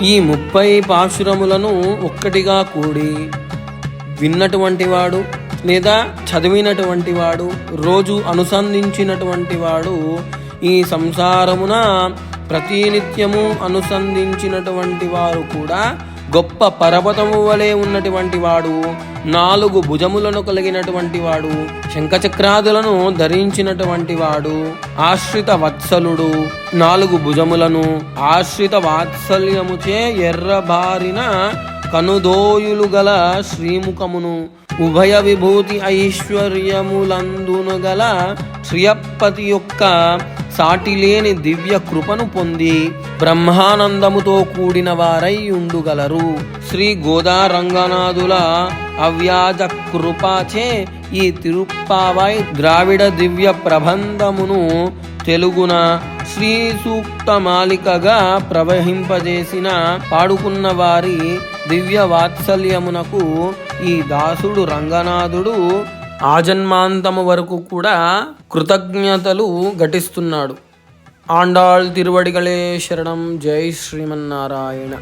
ఈ 30 పాశురములను ఒక్కటిగా కూడి విన్నటువంటి వాడు లేదా చదివినటువంటి వాడు, రోజు అనుసంధించినటువంటి వాడు, ఈ సంసారమున ప్రతినిత్యము అనుసంధించినటువంటి వారు కూడా గొప్ప పర్వతము వలె ఉన్నటువంటి వాడు, 4 భుజములను కలిగినటువంటి వాడు, శంఖచక్రాదులను ధరించినటువంటి వాడు, ఆశ్రిత వత్సలుడు, 4 భుజములను ఆశ్రిత వాత్సల్యముచే ఎర్రబారిన కనుదోయులు గల శ్రీముఖమును, ఉభయ విభూతి ఐశ్వర్యములందును గల శ్రియపతి యొక్క సాటిలేని దివ్య కృపను పొంది బ్రహ్మానందముతో కూడిన వారై ఉండుగలరు. శ్రీ గోదారంగనాథుల అవ్యాజ కృపాచే ఈ తిరుప్పావై ద్రావిడ దివ్య ప్రబంధమును తెలుగున శ్రీ సూక్తమాలికగా ప్రవహింపజేసిన పాడుకున్న వారి దివ్య వాత్సల్యమునకు ఈ దాసుడు రంగనాథుడు ఆజన్మాంతము వరకు కూడా కృతజ్ఞతలు ఘటిస్తున్నాడు. ఆండాళ్ తిరువడిగళే శరణం. జై శ్రీమన్నారాయణ.